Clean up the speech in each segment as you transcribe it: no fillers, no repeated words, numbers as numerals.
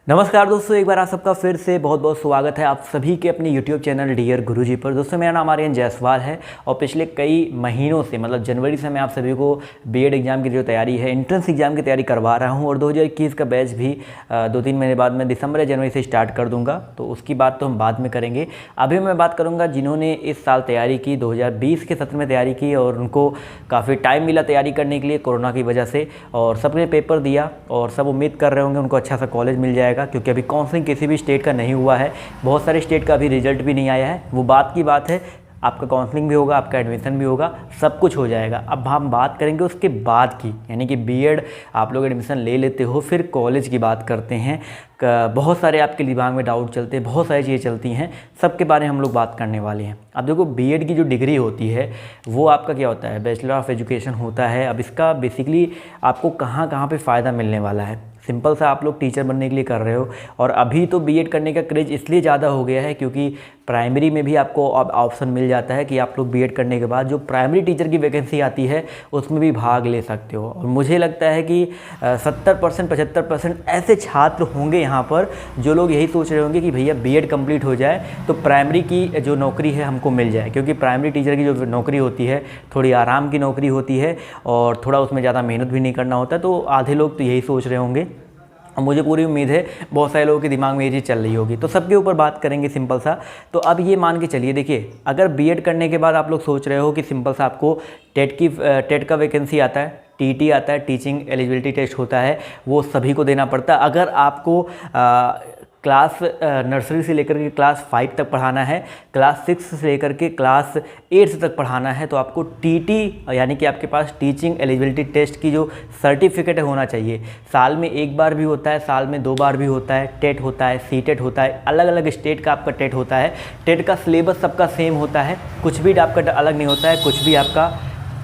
नमस्कार दोस्तों, एक बार आप सबका फिर से बहुत बहुत स्वागत है आप सभी के अपने YouTube चैनल डियर गुरुजी पर। दोस्तों मेरा नाम आर्यन जायसवाल है और पिछले कई महीनों से मतलब जनवरी से मैं आप सभी को बीएड एग्ज़ाम की जो तैयारी है, एंट्रेंस एग्ज़ाम की तैयारी करवा रहा हूं और 2021 का बैच भी 2-3 महीने बाद मैं दिसंबर या जनवरी से स्टार्ट कर दूँगा, तो उसकी बात तो हम बाद में करेंगे। अभी मैं बात करूँगा जिन्होंने इस साल तैयारी की, 2020 के सत्र में तैयारी की और उनको काफ़ी टाइम मिला तैयारी करने के लिए कोरोना की वजह से, और सबने पेपर दिया और सब उम्मीद कर रहे होंगे उनको अच्छा सा कॉलेज मिल जाएगा, क्योंकि अभी काउंसलिंग किसी भी स्टेट का नहीं हुआ है, बहुत सारे स्टेट का अभी रिजल्ट भी नहीं आया है। वो बात की बात है, आपका काउंसलिंग भी होगा, आपका एडमिशन भी होगा, सब कुछ हो जाएगा। अब हम बात करेंगे उसके बाद की, यानी कि बीएड आप लोग एडमिशन ले लेते हो, फिर कॉलेज की बात करते हैं। बहुत सारे आपके दिमाग में डाउट चलते हैं, बहुत सारी चीज़ें चलती हैं, सबके बारे में हम लोग बात करने वाले हैं। अब देखो, बीएड की जो डिग्री होती है वो आपका क्या होता है, बैचलर ऑफ एजुकेशन होता है। अब इसका बेसिकली आपको कहाँ कहाँ पे फ़ायदा मिलने वाला है। सिंपल सा, आप लोग टीचर बनने के लिए कर रहे हो और अभी तो बीएड करने का क्रेज़ इसलिए ज़्यादा हो गया है क्योंकि प्राइमरी में भी आपको अब ऑप्शन मिल जाता है कि आप लोग बीएड करने के बाद जो प्राइमरी टीचर की वैकेंसी आती है उसमें भी भाग ले सकते हो। और मुझे लगता है कि 70% 75% ऐसे छात्र होंगे यहाँ पर जो लोग यही सोच रहे होंगे कि भैया बीएड कंप्लीट हो जाए तो प्राइमरी की जो नौकरी है हमको मिल जाए, क्योंकि प्राइमरी टीचर की जो नौकरी होती है थोड़ी आराम की नौकरी होती है और थोड़ा उसमें ज़्यादा मेहनत भी नहीं करना होता। तो आधे लोग तो यही सोच रहे होंगे और मुझे पूरी उम्मीद है बहुत सारे लोगों के दिमाग में ये चीज़ चल रही होगी। तो सबके ऊपर बात करेंगे सिंपल सा। तो अब ये मान के चलिए, देखिए, अगर बीएड करने के बाद आप लोग सोच रहे हो कि सिंपल सा आपको टेट का वैकेंसी आता है, टीटी आता है, टीचिंग एलिजिबिलिटी टेस्ट होता है, वो सभी को देना पड़ता है। अगर आपको क्लास नर्सरी से लेकर के क्लास 5 तक पढ़ाना है, क्लास 6 से लेकर के क्लास 8 तक पढ़ाना है, तो आपको टीटी यानी कि आपके पास टीचिंग एलिजिबिलिटी टेस्ट की जो सर्टिफिकेट होना चाहिए। साल में एक बार भी होता है, साल में 2 बार भी होता है। टेट होता है, सीटेट होता है, अलग अलग स्टेट का आपका टेट होता है। टेट का सिलेबस सबका सेम होता है, कुछ भी आपका अलग नहीं होता है, कुछ भी आपका,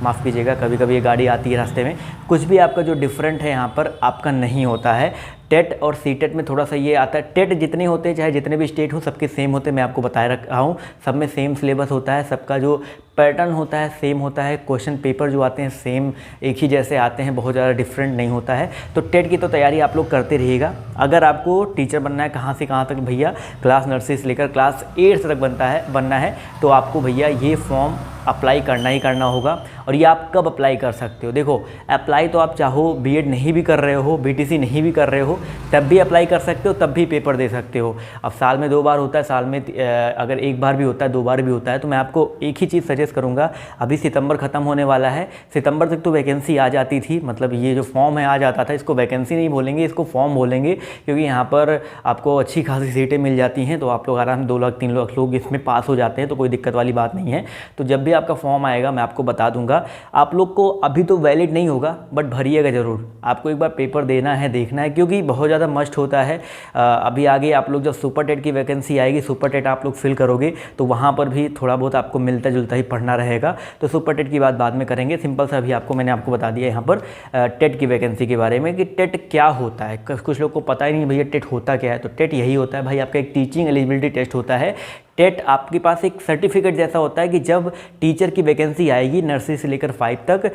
माफ़ कीजिएगा कभी कभी ये गाड़ी आती है रास्ते में, कुछ भी आपका जो डिफरेंट है यहाँ पर आपका नहीं होता है। टेट और सीटेट में थोड़ा सा ये आता है, टेट जितने होते हैं चाहे जितने भी स्टेट हो सबके सेम होते हैं, मैं आपको बता रहा हूँ, सब में सेम सिलेबस होता है, सबका जो पैटर्न होता है सेम होता है, क्वेश्चन पेपर जो आते हैं सेम एक ही जैसे आते हैं, बहुत ज़्यादा डिफरेंट नहीं होता है। तो टेट की तो तैयारी आप लोग करते रहिएगा। अगर आपको टीचर बनना है कहाँ से कहाँ तक भैया, क्लास नर्सरी से लेकर क्लास 8 तक बनना है, तो आपको भैया ये फॉर्म अप्लाई करना ही करना होगा। और ये आप कब अप्लाई कर सकते हो, देखो, अप्लाई तो आप चाहो बीएड नहीं भी कर रहे हो, बीटीसी नहीं भी कर रहे हो, तब भी अप्लाई कर सकते हो, तब भी पेपर दे सकते हो। अब साल में 2 बार होता है, साल में अगर 1 बार भी होता है, 2 बार भी होता है, तो मैं आपको एक ही चीज़ सजेस्ट करूँगा। अभी सितंबर ख़त्म होने वाला है, सितंबर तक तो वैकेंसी आ जाती थी, मतलब ये जो फॉर्म है आ जाता था, इसको वैकेंसी नहीं बोलेंगे, इसको फॉर्म बोलेंगे, क्योंकि यहाँ पर आपको अच्छी खासी सीटें मिल जाती हैं, तो आप लोग आराम से 2 लाख 3 लाख लोग इसमें पास हो जाते हैं, तो कोई दिक्कत वाली बात नहीं है। तो जब भी आपका फॉर्म आएगा मैं आपको बता दूंगा। आप लोग को अभी तो वैलिड नहीं होगा, बट भरिएगा ज़रूर, आपको एक बार पेपर देना है, देखना है, क्योंकि बहुत ज़्यादा मस्ट होता है। अभी आगे आप लोग जब सुपर टेट की वैकेंसी आएगी, सुपर टेट आप लोग फिल करोगे तो वहाँ पर भी थोड़ा बहुत आपको मिलता जुलता ही पढ़ना रहेगा। तो सुपर टेट की बात बाद में करेंगे। सिंपल सा अभी मैंने आपको बता दिया यहाँ पर टेट की वैकेंसी के बारे में कि टेट क्या होता है। कुछ लोग को पता ही नहीं भैया टेट होता क्या है। तो टेट यही होता है भाई, आपका एक टीचिंग एलिजिबिलिटी टेस्ट होता है। टेट आपके पास एक सर्टिफिकेट जैसा होता है कि जब टीचर की वैकेंसी आएगी नर्सरी से लेकर 5 तक,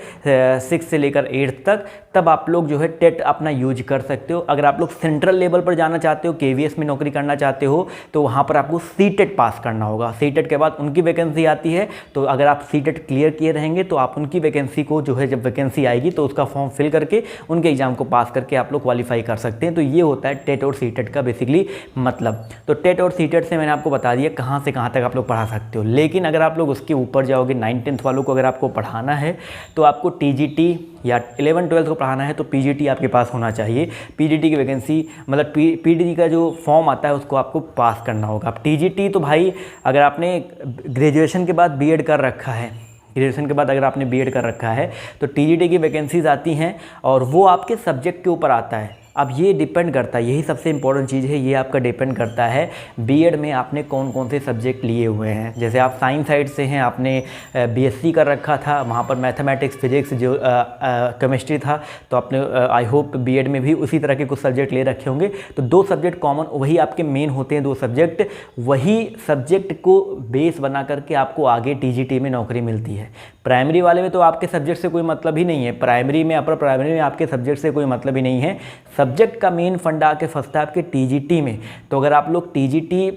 6 से लेकर 8 तक, तब आप लोग जो है टेट अपना यूज कर सकते हो। अगर आप लोग सेंट्रल लेवल पर जाना चाहते हो, केवीएस में नौकरी करना चाहते हो, तो वहाँ पर आपको सीटेट पास करना होगा। सीटेट के बाद उनकी वैकेंसी आती है, तो अगर आप सीटेट क्लियर किए रहेंगे तो आप उनकी वैकेंसी को जो है, जब वैकेंसी आएगी तो उसका फॉर्म फिल करके उनके एग्जाम को पास करके आप लोग क्वालिफाई कर सकते हैं। तो ये होता है टेट और सीटेट का बेसिकली मतलब। तो टेट और सीटेट से मैंने आपको बता दिया कहाँ से कहाँ तक आप लोग पढ़ा सकते हो। लेकिन अगर आप लोग उसके ऊपर जाओगे, 9th-10th वालों को अगर आपको पढ़ाना है तो आपको टीजीटी या 11th-12th को पढ़ाना है तो पीजीटी आपके पास होना चाहिए। पीजीटी की वैकेंसी मतलब पीजीटी का जो फॉर्म आता है उसको आपको पास करना होगा। अब टीजीटी तो भाई, अगर आपने ग्रेजुएशन के बाद बीएड कर रखा है, ग्रेजुएशन के बाद अगर आपने बीएड कर रखा है तो टीजीटी की वैकेंसीज आती हैं और वो आपके सब्जेक्ट के ऊपर आता है। अब ये डिपेंड करता है, यही सबसे इंपॉर्टेंट चीज़ है, ये आपका डिपेंड करता है बीएड में आपने कौन कौन से सब्जेक्ट लिए हुए हैं। जैसे आप साइंस साइड से हैं, आपने बीएससी कर रखा था, वहाँ पर मैथमेटिक्स, फिजिक्स, जो केमिस्ट्री था, तो आपने आई होप बीएड में भी उसी तरह के कुछ सब्जेक्ट ले रखे होंगे। तो 2 सब्जेक्ट कॉमन, वही आपके मेन होते हैं 2 सब्जेक्ट, वही सब्जेक्ट को बेस बना करके आपको आगे टीजीटी में नौकरी मिलती है। प्राइमरी वाले में तो आपके सब्जेक्ट से कोई मतलब ही नहीं है, प्राइमरी में, अपर प्राइमरी में आपके सब्जेक्ट से कोई मतलब ही नहीं है। सब्जेक्ट का मेन फंडा आके फंसता है आपके टीजीटी में। तो अगर आप लोग टीजीटी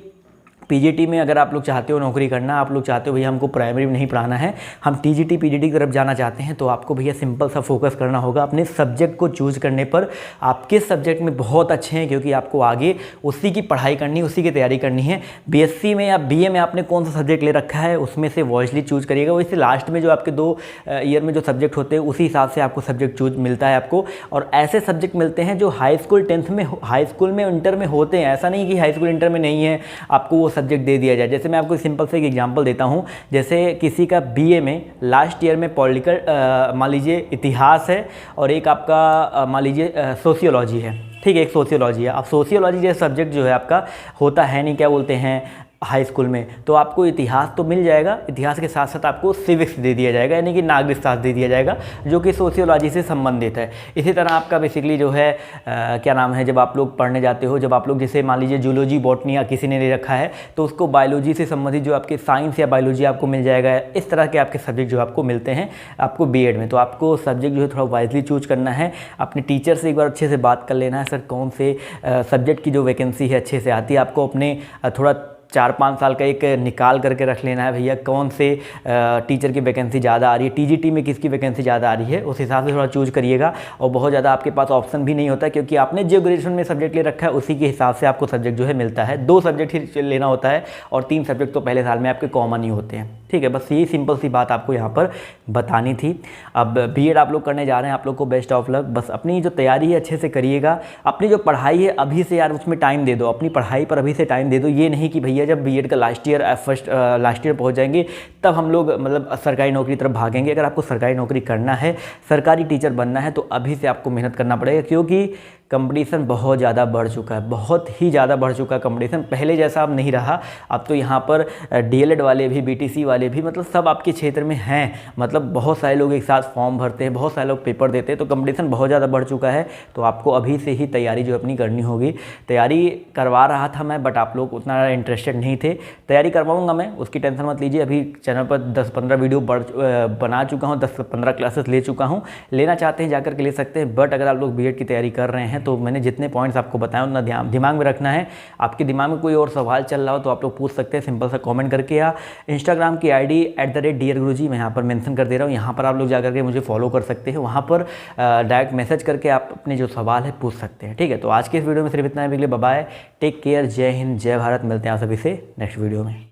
पीजीटी में अगर आप लोग चाहते हो नौकरी करना, आप लोग चाहते हो भैया हमको प्राइमरी में नहीं पढ़ाना है, हम टीजीटी पीजीटी की तरफ जाना चाहते हैं, तो आपको भैया सिंपल सा फोकस करना होगा अपने सब्जेक्ट को चूज करने पर। आप किस सब्जेक्ट में बहुत अच्छे हैं, क्योंकि आपको आगे उसी की पढ़ाई करनी है, उसी की तैयारी करनी है। बीएससी में या बीए में आपने कौन सा सब्जेक्ट ले रखा है, उसमें से वॉइसली चूज करिएगा। वैसे लास्ट में जो आपके 2 ईयर में जो सब्जेक्ट होते हैं उसी हिसाब से आपको सब्जेक्ट चूज मिलता है आपको। और ऐसे सब्जेक्ट मिलते हैं जो हाई स्कूल 10th में, हाई स्कूल में, इंटर में होते हैं। ऐसा नहीं कि हाई स्कूल इंटर में नहीं है, आपको वो सब्जेक्ट दे दिया जाए। जैसे मैं आपको सिंपल से एक एग्जांपल देता हूं, जैसे किसी का बीए में लास्ट ईयर में पॉलिटिकल मान लीजिए इतिहास है, और एक आपका मान लीजिए सोशियोलॉजी है, ठीक है, एक सोशियोलॉजी है। अब सोशियोलॉजी जैसा सब्जेक्ट जो है आपका होता है नहीं, क्या बोलते हैं, हाई स्कूल में, तो आपको इतिहास तो मिल जाएगा, इतिहास के साथ साथ आपको सिविक्स दे दिया जाएगा, यानी कि नागरिक शास्त्र दे दिया जाएगा, जो कि सोशियोलॉजी से संबंधित है। इसी तरह आपका बेसिकली जो है क्या नाम है, जब आप लोग पढ़ने जाते हो, जब आप लोग जैसे मान लीजिए जूलॉजी बॉटनी या किसी ने ले रखा है, तो उसको बायोलॉजी से संबंधित जो आपके साइंस या बायोलॉजी आपको मिल जाएगा। इस तरह के आपके सब्जेक्ट जो आपको मिलते हैं आपको बीएड में। तो आपको सब्जेक्ट जो है थोड़ा वाइजली चूज करना है। अपने टीचर से एक बार अच्छे से बात कर लेना है, सर कौन से सब्जेक्ट की जो वैकेंसी है अच्छे से आती है। आपको अपने थोड़ा 4-5 साल का एक निकाल करके रख लेना है भैया, कौन से टीचर की वैकेंसी ज़्यादा आ रही है, टीजीटी में किसकी वैकेंसी ज़्यादा आ रही है, उस हिसाब से थोड़ा चूज करिएगा। और बहुत ज़्यादा आपके पास ऑप्शन भी नहीं होता, क्योंकि आपने जो ग्रेजुएशन में सब्जेक्ट ले रखा है उसी के हिसाब से आपको सब्जेक्ट जो है मिलता है। 2 सब्जेक्ट ही लेना होता है, और 3 सब्जेक्ट तो पहले साल में आपके कॉमन ही होते हैं, ठीक है। बस यही सिंपल सी बात आपको यहाँ पर बतानी थी। अब बीएड आप लोग करने जा रहे हैं, आप लोग को बेस्ट ऑफ लक। बस अपनी जो तैयारी है अच्छे से करिएगा, अपनी जो पढ़ाई है अभी से यार उसमें टाइम दे दो, अपनी पढ़ाई पर अभी से टाइम दे दो। ये नहीं कि भैया जब बीएड का लास्ट ईयर पहुंच जाएंगे तब हम लोग मतलब सरकारी नौकरी तरफ भागेंगे। अगर आपको सरकारी नौकरी करना है, सरकारी टीचर बनना है, तो अभी से आपको मेहनत करना पड़ेगा, क्योंकि कंपटीशन बहुत ज़्यादा बढ़ चुका है, बहुत ही ज़्यादा बढ़ चुका है कंपटीशन। पहले जैसा अब नहीं रहा। अब तो यहाँ पर डीएलएड वाले भी, बीटीसी वाले भी, मतलब सब आपके क्षेत्र में हैं। मतलब बहुत सारे लोग एक साथ फॉर्म भरते हैं, बहुत सारे लोग पेपर देते हैं, तो कंपटीशन बहुत ज़्यादा बढ़ चुका है। तो आपको अभी से ही तैयारी जो अपनी करनी होगी। तैयारी करवा रहा था मैं, बट आप लोग उतना इंटरेस्टेड नहीं थे। तैयारी करवाऊँगा मैं, उसकी टेंशन मत लीजिए। अभी चैनल पर 10-15 वीडियो बना चुका हूँ, 10-15 क्लासेस ले चुका हूँ। लेना चाहते हैं जाकर के ले सकते हैं। बट अगर आप लोग बीएड की तैयारी कर रहे हैं तो मैंने जितने पॉइंट्स आपको बताया उतना दिमाग में रखना है। आपके दिमाग में कोई और सवाल चल रहा हो तो आप लोग पूछ सकते हैं सिंपल सा कमेंट करके, या इंस्टाग्राम की आईडी @dearguruji मैं यहाँ पर मेंशन कर दे रहा हूँ। यहाँ पर आप लोग जाकर के मुझे फॉलो कर सकते हैं। वहाँ पर डायरेक्ट मैसेज करके आप अपने जो सवाल है पूछ सकते हैं, ठीक है। तो आज के इस वीडियो में सिर्फ इतना है। बाय, टेक केयर, जय हिंद, जय भारत। मिलते हैं आप सभी से नेक्स्ट वीडियो में।